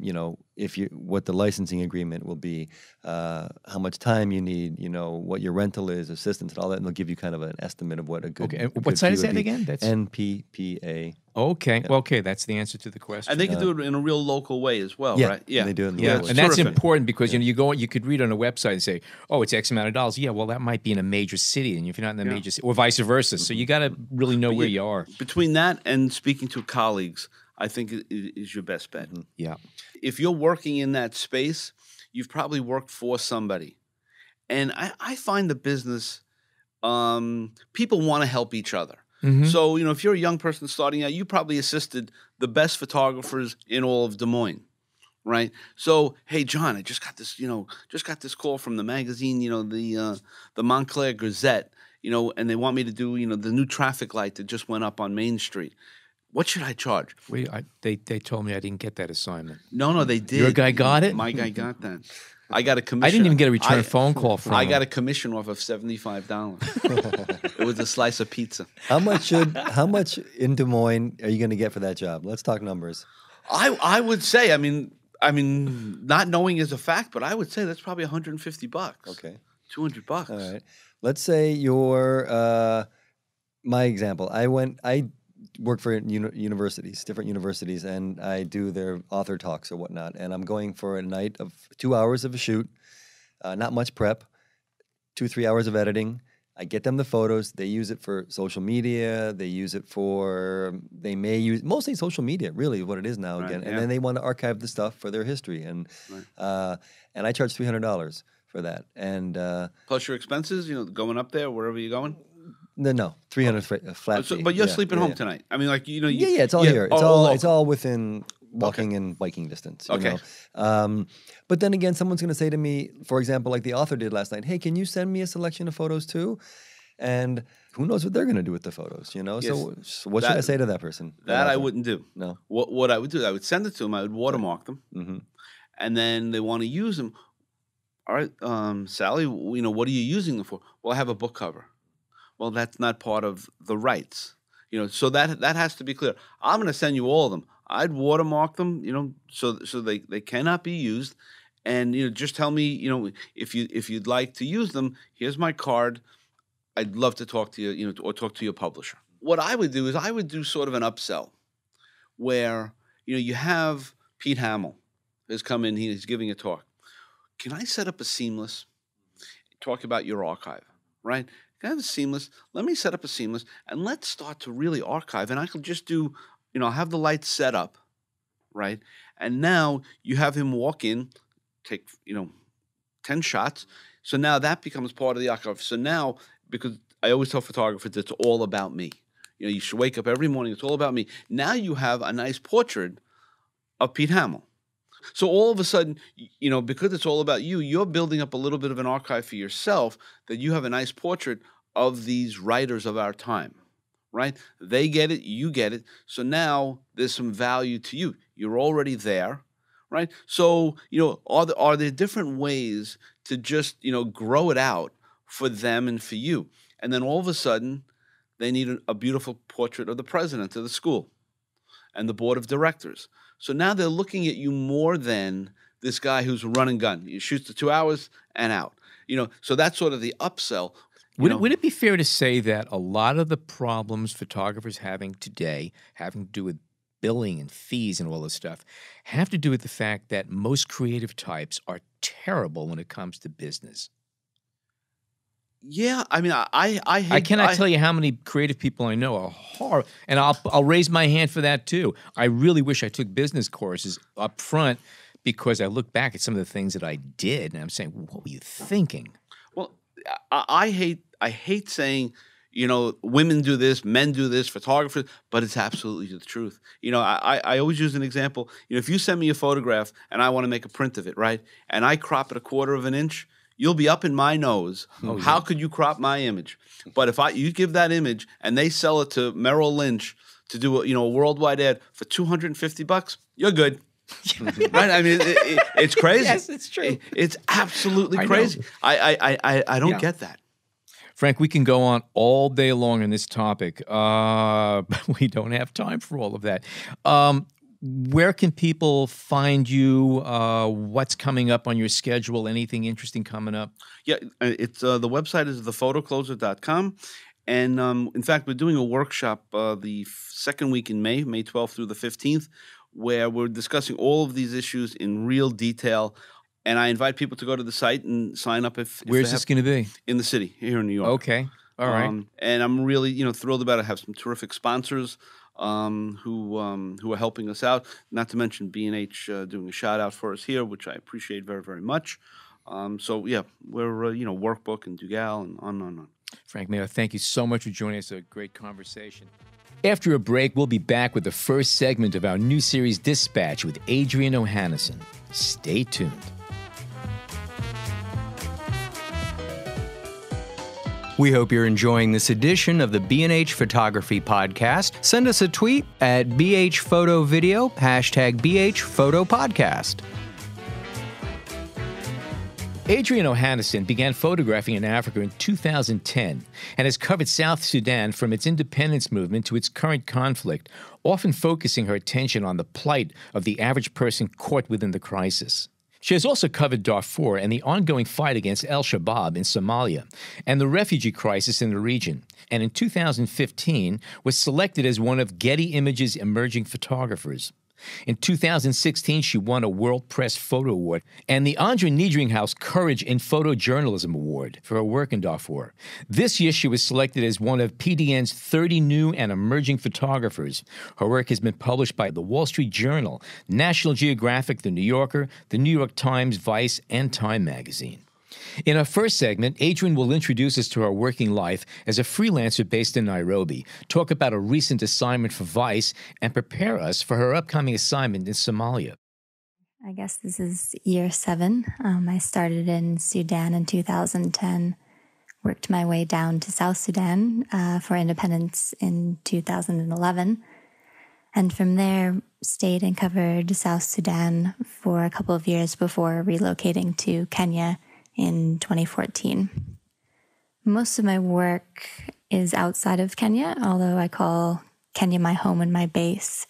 what the licensing agreement will be, how much time you need, what your rental is, assistance, and all that, and they'll give you kind of an estimate of what a good. Okay, what site is that again? That's NPPA. Okay, Yeah. well, okay, that's the answer to the question. And they can do it in a real local way as well, yeah, right? Yeah, they do it in the Yeah, local and way. that's terrific. important because you could read on a website and say, oh, it's X amount of dollars. Yeah, well, that might be in a major city, and if you're not in a major city, or vice versa. So you got to really know where you are. Between that and speaking to colleagues, I think is your best bet. Yeah. If you're working in that space, you've probably worked for somebody. And I find the business, people want to help each other. So, if you're a young person starting out, you probably assisted the best photographers in all of Des Moines, right? So, hey, John, I just got this call from the magazine, the Montclair Gazette, and they want me to do, the new traffic light that just went up on Main Street. What should I charge? They told me I didn't get that assignment. No, they did. Your guy got it? My guy got that. I got a commission. I didn't even get a return phone call from him. I got a commission off of $75. It was a slice of pizza. How much in Des Moines are you going to get for that job? Let's talk numbers. I would say, I mean, not knowing is a fact, but I would say that's probably $150. Okay. $200. All right. Let's say you're my example. I work for universities, different universities, and I do their author talks or whatnot. And I'm going for a night of 2 hours of a shoot, not much prep, 2-3 hours of editing. I get them the photos. They use it for social media. They use it they may use mostly social media, really, what it is now again. And then they want to archive the stuff for their history. And I charge $300 for that. And plus your expenses, going up there, wherever you're going? No, 300 flat fee. But you're sleeping home tonight. I mean, Yeah, it's all here. It's all within walking and biking distance. You know? But then again, someone's going to say to me, for example, like the author did last night, hey, can you send me a selection of photos too? And who knows what they're going to do with the photos, Yes. So what should I say to that person? That I wouldn't do. No. What I would do, I would send it to them. I would watermark them. Mm-hmm. And then they want to use them. All right, Sally, what are you using them for? Well, I have a book cover. Well, that's not part of the rights, So that has to be clear. I'm going to send you all of them. I'd watermark them, so they cannot be used, and just tell me, if you'd like to use them, here's my card. I'd love to talk to you, or talk to your publisher. What I would do is I would do sort of an upsell, where you have Pete Hamill has come in. He's giving a talk. Can I set up a seamless? Talk about your archive, right? Can I have a seamless? Let me set up a seamless, and let's start to really archive. And I can just do, I'll have the lights set up, right? And now you have him walk in, take, 10 shots. So now that becomes part of the archive. So now, because I always tell photographers, it's all about me. You should wake up every morning, it's all about me. Now you have a nice portrait of Pete Hamill. So all of a sudden, because it's all about you, you're building up a little bit of an archive for yourself, that you have a nice portrait of these writers of our time, right? They get it, you get it. So now there's some value to you. You're already there, right? So, are there different ways to just, grow it out for them and for you? And then all of a sudden, they need a beautiful portrait of the president of the school and the board of directors. So now they're looking at you more than this guy who's a run and gun. He shoots the 2 hours and out. So that's sort of the upsell. Would it be fair to say that a lot of the problems photographers having today, having to do with billing and fees and all this stuff, have to do with the fact that most creative types are terrible when it comes to business? Yeah, I mean, I cannot tell you how many creative people I know are horrible, and I'll raise my hand for that too. I really wish I took business courses up front, because I look back at some of the things that I did, and I'm saying, what were you thinking? Well, I hate saying, women do this, men do this, photographers, but it's absolutely the truth. I always use an example. If you send me a photograph and I want to make a print of it, right, and I crop it 1/4 of an inch, you'll be up in my nose. Oh, how could you crop my image? But if you give that image and they sell it to Merrill Lynch to do a worldwide ad for $250, you're good. Right? I mean, it's crazy. Yes, it's true. It's absolutely crazy. I don't get that. Frank, we can go on all day long on this topic, but we don't have time for all of that. Where can people find you? What's coming up on your schedule? Anything interesting coming up? Yeah, it's the website is thephotocloser.com. And in fact, we're doing a workshop the second week in May 12th through the 15th, where we're discussing all of these issues in real detail. And I invite people to go to the site and sign up if Where's this going to be? In the city, here in New York. Okay. All right. And I'm really, thrilled about it. I have some terrific sponsors who are helping us out. Not to mention B&H doing a shout out for us here, which I appreciate very, very much. So yeah, we're Workbook and Dugal and on and on. Frank Meo, thank you so much for joining us. A great conversation. After a break, we'll be back with the first segment of our new series, Dispatch, with Adriane Ohanesian. Stay tuned. We hope you're enjoying this edition of the B&H Photography Podcast. Send us a tweet at BHPhotoVideo, #BHPhotoPodcast. Adriane Ohanesian began photographing in Africa in 2010 and has covered South Sudan from its independence movement to its current conflict, often focusing her attention on the plight of the average person caught within the crisis. She has also covered Darfur and the ongoing fight against al-Shabaab in Somalia and the refugee crisis in the region, and in 2015 was selected as one of Getty Images' emerging photographers. In 2016, she won a World Press Photo Award and the Anja Niedringhaus Courage in Photojournalism Award for her work in Darfur. This year, she was selected as one of PDN's 30 new and emerging photographers. Her work has been published by The Wall Street Journal, National Geographic, The New Yorker, The New York Times, Vice, and Time magazine. In our first segment, Adriane will introduce us to her working life as a freelancer based in Nairobi, talk about a recent assignment for Vice, and prepare us for her upcoming assignment in Somalia. I guess this is year 7. I started in Sudan in 2010, worked my way down to South Sudan for independence in 2011, and from there stayed and covered South Sudan for a couple of years before relocating to Kenya in 2014. Most of my work is outside of Kenya, although I call Kenya my home and my base.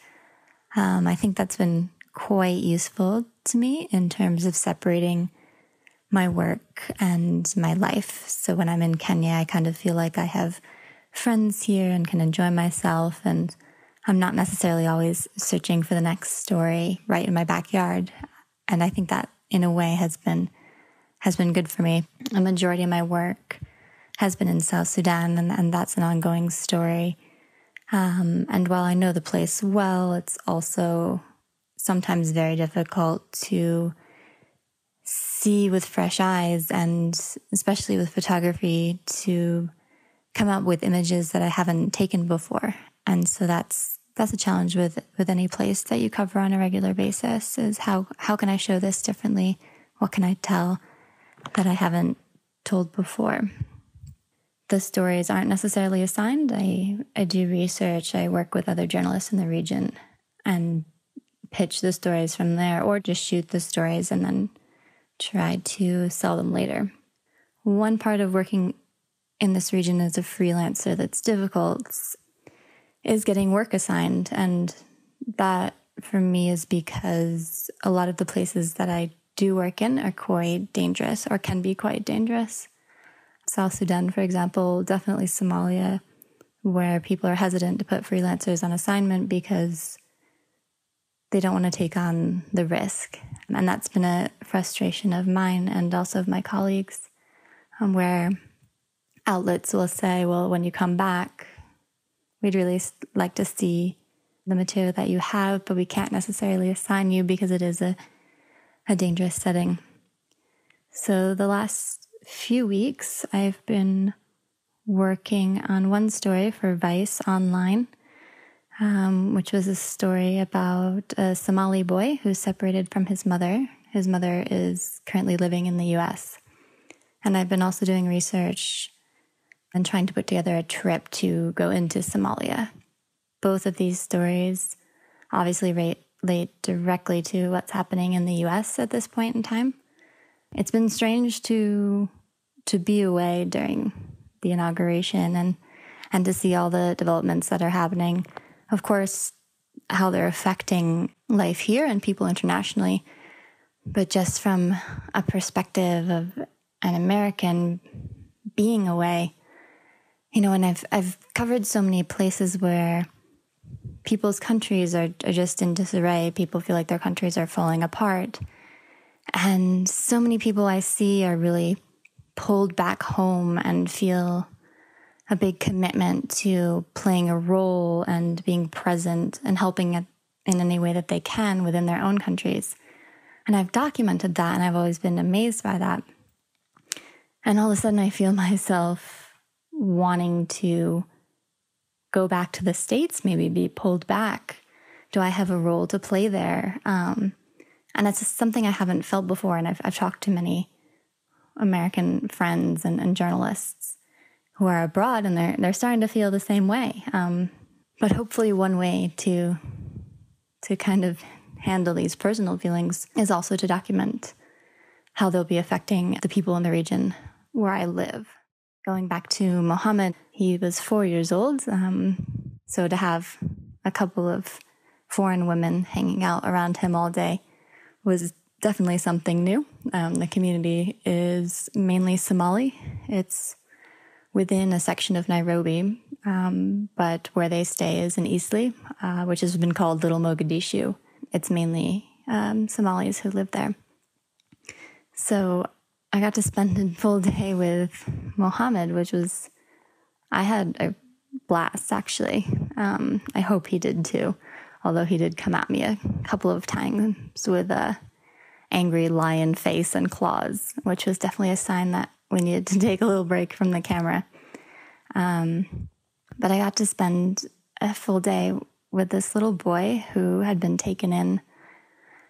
I think that's been quite useful to me in terms of separating my work and my life. So when I'm in Kenya, I kind of feel like I have friends here and can enjoy myself, and I'm not necessarily always searching for the next story right in my backyard. And I think that, in a way, has been good for me. A majority of my work has been in South Sudan, and that's an ongoing story. And while I know the place well, it's also sometimes very difficult to see with fresh eyes, and especially with photography, to come up with images that I haven't taken before. And so that's a challenge with any place that you cover on a regular basis, is how can I show this differently? What can I tell that I haven't told before? The stories aren't necessarily assigned. I do research. I work with other journalists in the region and pitch the stories from there, or just shoot the stories and then try to sell them later. One part of working in this region as a freelancer that's difficult is getting work assigned. And that, for me, is because a lot of the places that I do work in are quite dangerous, or can be quite dangerous. South Sudan, for example, definitely Somalia, where people are hesitant to put freelancers on assignment because they don't want to take on the risk. And that's been a frustration of mine and also of my colleagues, where outlets will say, well, when you come back, we'd really like to see the material that you have, but we can't necessarily assign you because it is a dangerous setting. So the last few weeks, I've been working on one story for Vice online, which was a story about a Somali boy who's separated from his mother. His mother is currently living in the US. And I've been also doing research and trying to put together a trip to go into Somalia. Both of these stories obviously relate directly to what's happening in the US at this point in time. It's been strange to be away during the inauguration and to see all the developments that are happening. Of course, how they're affecting life here and people internationally, but just from a perspective of an American being away, and I've covered so many places where people's countries are just in disarray. People feel like their countries are falling apart. And so many people I see are really pulled back home and feel a big commitment to playing a role and being present and helping in any way that they can within their own countries. And I've documented that, and I've always been amazed by that. And all of a sudden I feel myself wanting to go back to the States, maybe be pulled back. Do I have a role to play there? And that's just something I haven't felt before. And I've talked to many American friends and journalists who are abroad, and they're starting to feel the same way. But hopefully one way to kind of handle these personal feelings is also to document how they'll be affecting the people in the region where I live. Going back to Mohammed, he was 4 years old. So to have a couple of foreign women hanging out around him all day was definitely something new. The community is mainly Somali. It's within a section of Nairobi, but where they stay is in Eastleigh, which has been called Little Mogadishu. It's mainly Somalis who live there. So I got to spend a full day with Mohammed, I had a blast, actually. I hope he did too, although he did come at me a couple of times with a angry lion face and claws, which was definitely a sign that we needed to take a little break from the camera. But I got to spend a full day with this little boy who had been taken in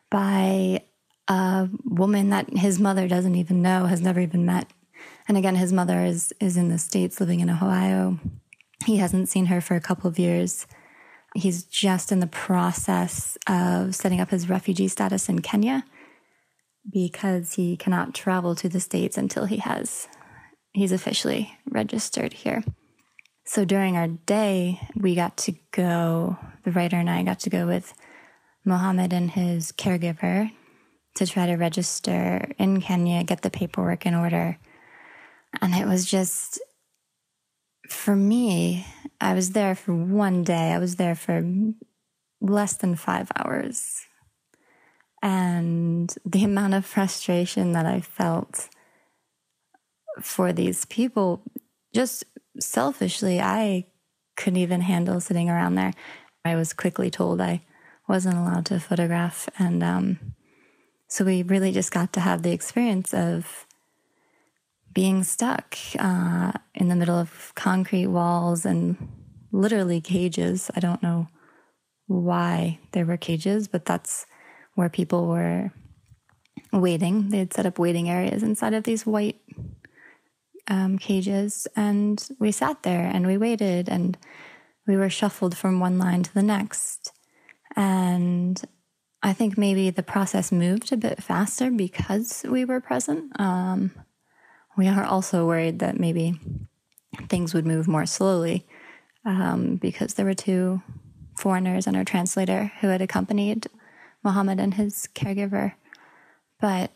by a woman that his mother doesn't even know, has never even met. And again, his mother is in the States living in Ohio. He hasn't seen her for a couple of years. He's just in the process of setting up his refugee status in Kenya because he cannot travel to the States until he's officially registered here. So during our day, the writer and I got to go with Mohammed and his caregiver to try to register in Kenya, get the paperwork in order. And it was just, for me, I was there for one day. I was there for less than 5 hours. And the amount of frustration that I felt for these people, just selfishly, I couldn't even handle sitting around there. I was quickly told I wasn't allowed to photograph. And so we really just got to have the experience of being stuck in the middle of concrete walls and literally cages. I don't know why there were cages, but that's where people were waiting. They had set up waiting areas inside of these white cages, and we sat there and we waited, and we were shuffled from one line to the next. And I think maybe the process moved a bit faster because we were present. We are also worried that maybe things would move more slowly because there were two foreigners and our translator who had accompanied Mohammed and his caregiver. But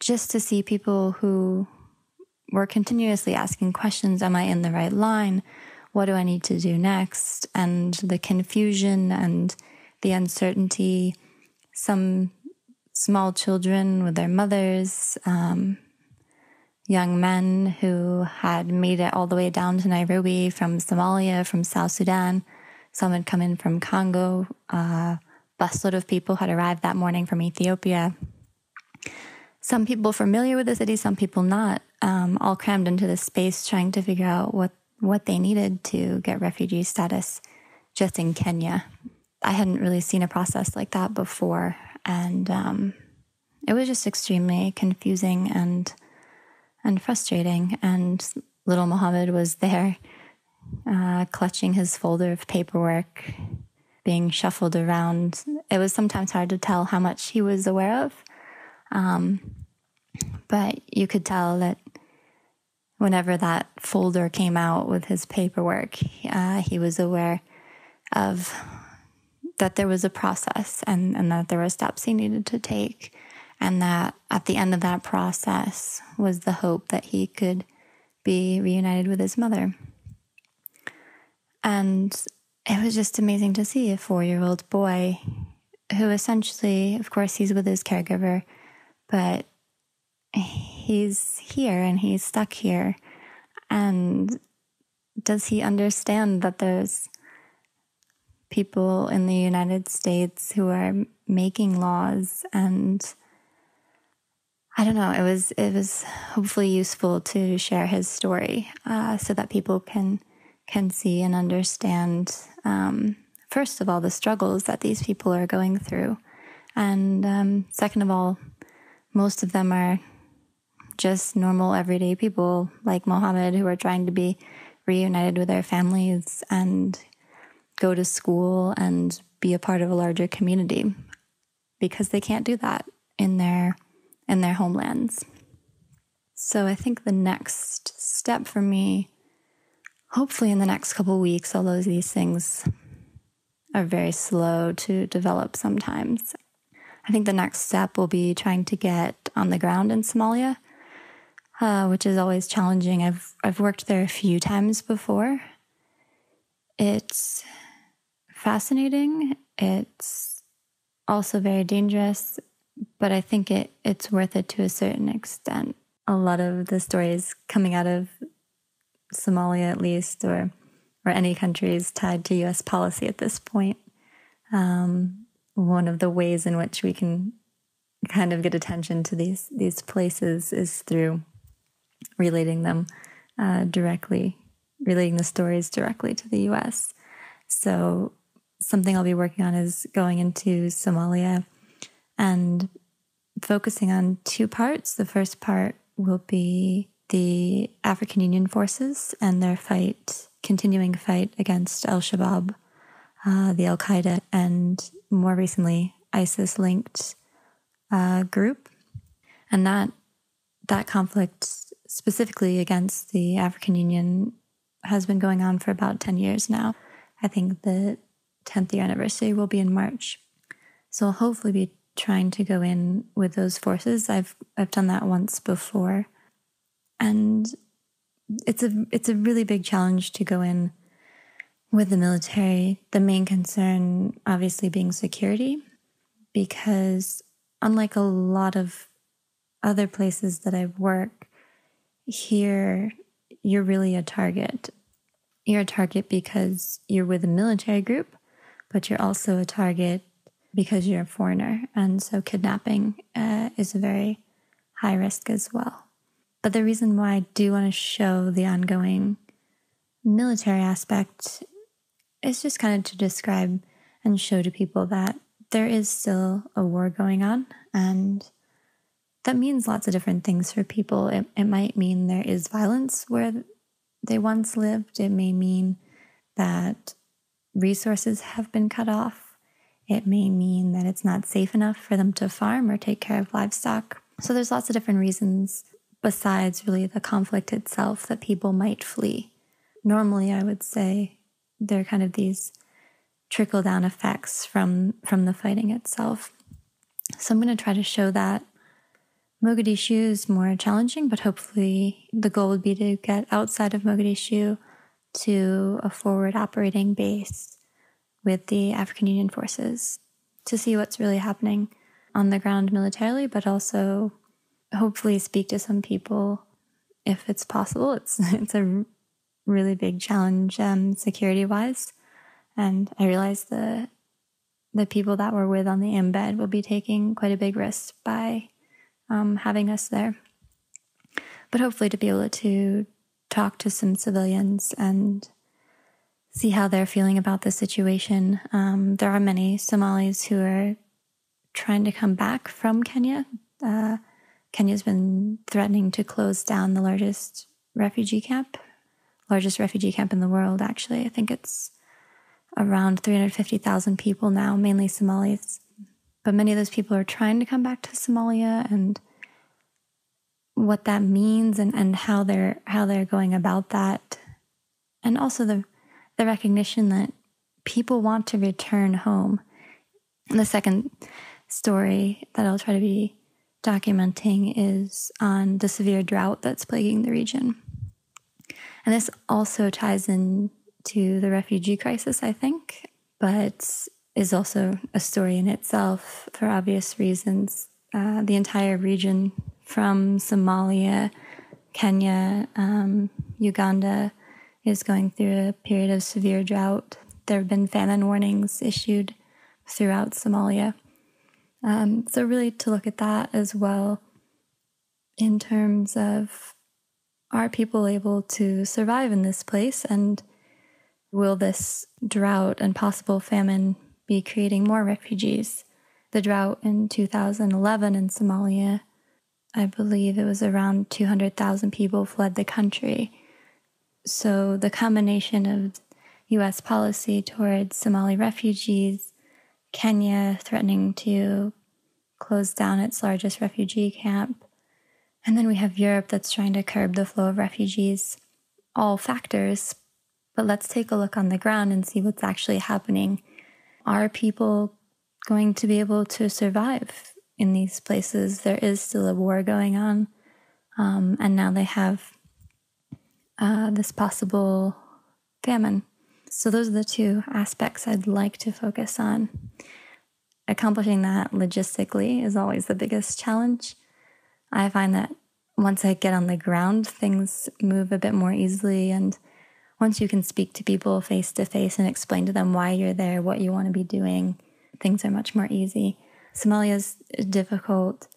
just to see people who were continuously asking questions, am I in the right line? What do I need to do next? And the confusion and the uncertainty, some small children with their mothers, young men who had made it all the way down to Nairobi from Somalia, from South Sudan. Some had come in from Congo. A busload of people had arrived that morning from Ethiopia. Some people familiar with the city, some people not, all crammed into this space trying to figure out what they needed to get refugee status just in Kenya. I hadn't really seen a process like that before, and it was just extremely confusing and frustrating. And little Mohammed was there, clutching his folder of paperwork, being shuffled around. It was sometimes hard to tell how much he was aware of, but you could tell that whenever that folder came out with his paperwork, he was aware of that there was a process and that there were steps he needed to take, and that at the end of that process was the hope that he could be reunited with his mother. And it was just amazing to see a 4-year-old boy who essentially, of course, he's with his caregiver, but he's here and he's stuck here. And does he understand that there's people in the United States who are making laws and I don't know. It was hopefully useful to share his story so that people can see and understand, first of all, the struggles that these people are going through. And second of all, most of them are just normal, everyday people like Mohammed who are trying to be reunited with their families and go to school and be a part of a larger community, because they can't do that in their homelands. So I think the next step for me, hopefully in the next couple of weeks, although these things are very slow to develop sometimes, I think the next step will be trying to get on the ground in Somalia, which is always challenging. I've worked there a few times before. It's fascinating. It's also very dangerous, but I think it's worth it to a certain extent. A lot of the stories coming out of Somalia, at least, or any countries tied to U.S. policy at this point. One of the ways in which we can kind of get attention to these places is through relating them directly, relating the stories directly to the U.S. So something I'll be working on is going into Somalia and focusing on two parts. The first part will be the African Union forces and their continuing fight against Al-Shabaab, the Al-Qaeda, and more recently, ISIS-linked group. And that conflict, specifically against the African Union, has been going on for about 10 years now. I think the 10th year anniversary will be in March. So I'll hopefully be trying to go in with those forces. I've done that once before. And it's a really big challenge to go in with the military. The main concern obviously being security, because unlike a lot of other places that I've worked, here you're really a target. You're a target because you're with a military group, but you're also a target because you're a foreigner. And so kidnapping is a very high risk as well. But the reason why I do want to show the ongoing military aspect is just kind of to describe and show to people that there is still a war going on, and that means lots of different things for people. It might mean there is violence where they once lived. It may mean that resources have been cut off. It may mean that it's not safe enough for them to farm or take care of livestock. So there's lots of different reasons besides really the conflict itself that people might flee. Normally, I would say there are kind of these trickle-down effects from the fighting itself. So I'm going to try to show that. Mogadishu is more challenging, but hopefully the goal would be to get outside of Mogadishu to a forward operating base with the African Union forces to see what's really happening on the ground militarily, but also hopefully speak to some people if it's possible. It's a really big challenge security-wise, and I realize the people that we're with on the embed will be taking quite a big risk by having us there. But hopefully to be able to talk to some civilians and see how they're feeling about the situation. There are many Somalis who are trying to come back from Kenya. Kenya's been threatening to close down the largest refugee camp in the world, actually. I think it's around 350,000 people now, mainly Somalis. But many of those people are trying to come back to Somalia, and what that means and how they're going about that. And also the recognition that people want to return home. And the second story that I'll try to be documenting is on the severe drought that's plaguing the region. And this also ties into the refugee crisis, I think, but is also a story in itself for obvious reasons. The entire region from Somalia, Kenya, Uganda is going through a period of severe drought. There have been famine warnings issued throughout Somalia. So really to look at that as well in terms of, are people able to survive in this place, and will this drought and possible famine be creating more refugees? The drought in 2011 in Somalia, I believe it was around 200,000 people fled the country. So the combination of U.S. policy towards Somali refugees, Kenya threatening to close down its largest refugee camp, and then we have Europe that's trying to curb the flow of refugees, all factors. But let's take a look on the ground and see what's actually happening. Are people going to be able to survive in these places? There is still a war going on, and now they have this possible famine. So those are the two aspects I'd like to focus on. Accomplishing that logistically is always the biggest challenge. I find that once I get on the ground, things move a bit more easily, and once you can speak to people face to face and explain to them why you're there, what you want to be doing, things are much more easy. Somalia is difficult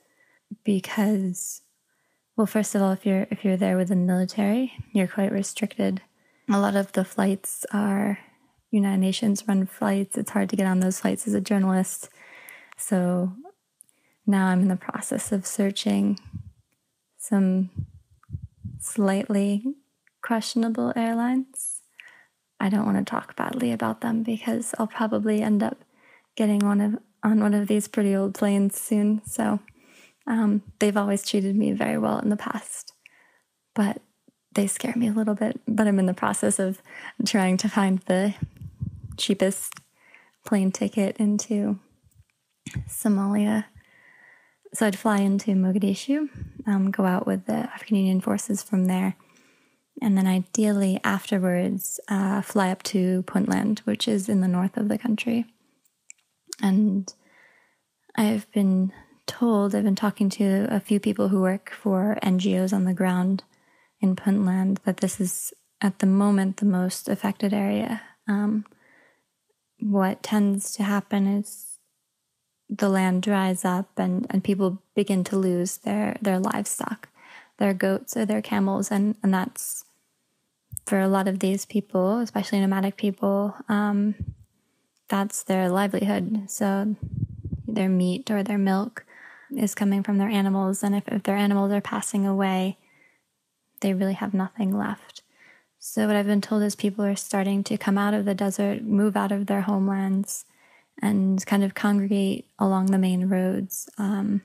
because, well, first of all, if you're there with the military, you're quite restricted. A lot of the flights are United Nations run flights. It's hard to get on those flights as a journalist. So now I'm in the process of searching some slightly questionable airlines. I don't want to talk badly about them because I'll probably end up getting on one of these pretty old planes soon. So they've always treated me very well in the past, but they scare me a little bit. But I'm in the process of trying to find the cheapest plane ticket into Somalia. So I'd fly into Mogadishu, go out with the African Union forces from there, and then ideally afterwards fly up to Puntland, which is in the north of the country. And I've been talking to a few people who work for NGOs on the ground in Puntland, that this is at the moment the most affected area. What tends to happen is the land dries up and people begin to lose their livestock, their goats or their camels, and that's, for a lot of these people, especially nomadic people, that's their livelihood. So their meat or their milk is coming from their animals, and if their animals are passing away, they really have nothing left. So what I've been told is people are starting to come out of the desert, move out of their homelands, and kind of congregate along the main roads in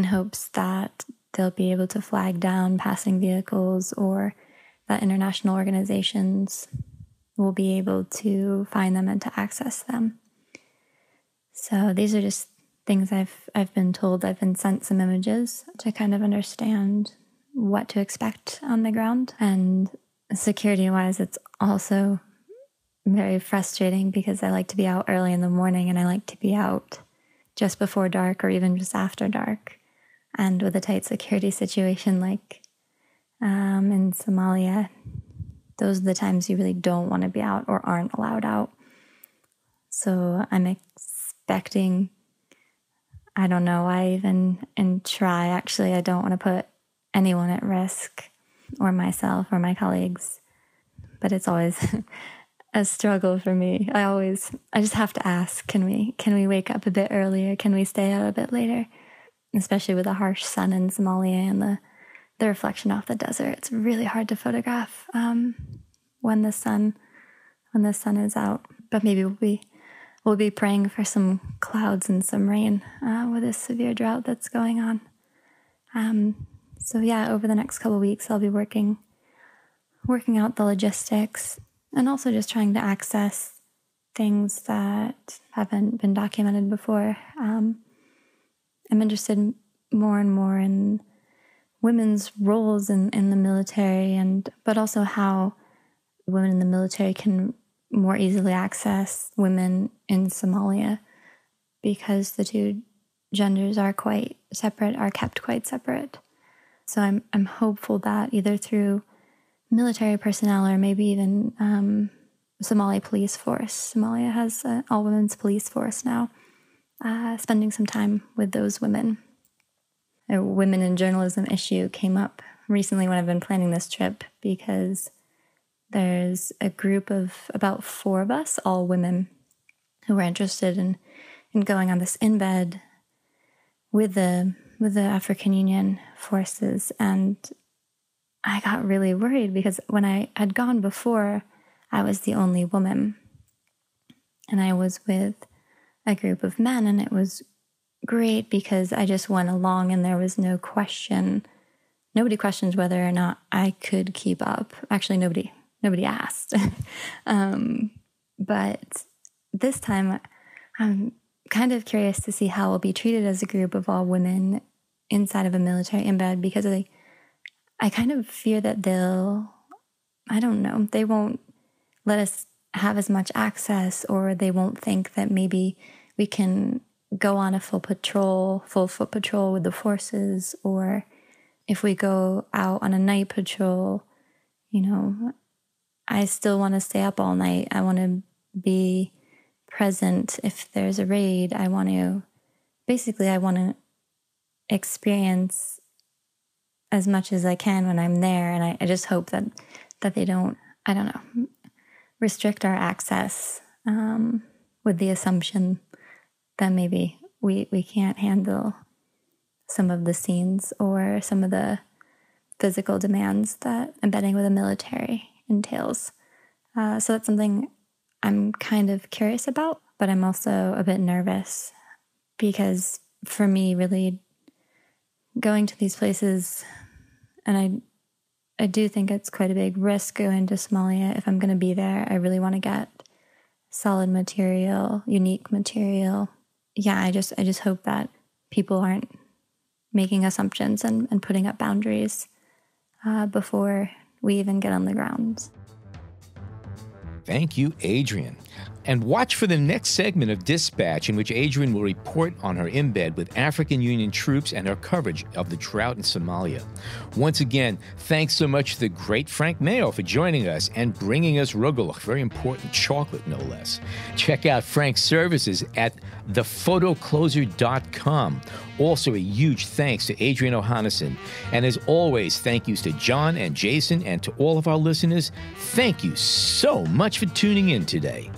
hopes that they'll be able to flag down passing vehicles, or that international organizations will be able to find them and to access them. So these are just things I've been told. I've been sent some images to kind of understand what to expect on the ground. And security-wise, it's also very frustrating because I like to be out early in the morning, and I like to be out just before dark or even just after dark. And with a tight security situation like in Somalia, those are the times you really don't want to be out or aren't allowed out. So I'm expecting, I don't know, I don't want to put anyone at risk, or myself or my colleagues, but it's always a struggle for me. I just have to ask, can we wake up a bit earlier? Can we stay out a bit later? Especially with the harsh sun in Somalia and the reflection off the desert. It's really hard to photograph when the sun is out. But maybe we'll be praying for some clouds and some rain with this severe drought that's going on. So yeah, over the next couple of weeks, I'll be working out the logistics, and also just trying to access things that haven't been documented before. I'm interested more and more in women's roles in the military, but also how women in the military can more easily access women in Somalia, because the two genders are kept quite separate. So I'm hopeful that either through military personnel or maybe even Somali police force. Somalia has an all-women's police force now. Spending some time with those women a women in journalism issue came up recently when I've been planning this trip, because there's a group of about 4 of us, all women, who were interested in going on this embed with the African Union forces. And I got really worried because when I had gone before, I was the only woman. And I was with a group of men, and it was great because I just went along and there was no question. Nobody questioned whether or not I could keep up. Actually, nobody asked. But this time, I'm kind of curious to see how we'll be treated as a group of all women inside of a military embed, because I kind of fear that they won't let us have as much access, or they won't think that maybe we can go on a full foot patrol with the forces, or if we go out on a night patrol, I still want to stay up all night. I want to be present if there's a raid. I want to experience as much as I can when I'm there. And I just hope that they don't, restrict our access with the assumption that maybe we can't handle some of the scenes or some of the physical demands that embedding with the military entails. So that's something I'm kind of curious about, but I'm also a bit nervous, because for me, really going to these places, and I do think it's quite a big risk going to Somalia. If I'm going to be there, I really want to get solid material, unique material. Yeah, I just hope that people aren't making assumptions and putting up boundaries before we even get on the ground. Thank you, Adriane. And watch for the next segment of Dispatch, in which Adriane will report on her embed with African Union troops and her coverage of the drought in Somalia. Once again, thanks so much to the great Frank Meo for joining us and bringing us rugulach, very important chocolate, no less. Check out Frank's services at thephotoCloser.com. Also, a huge thanks to Adriane Ohanesian. And as always, thank yous to John and Jason, and to all of our listeners. Thank you so much for tuning in today.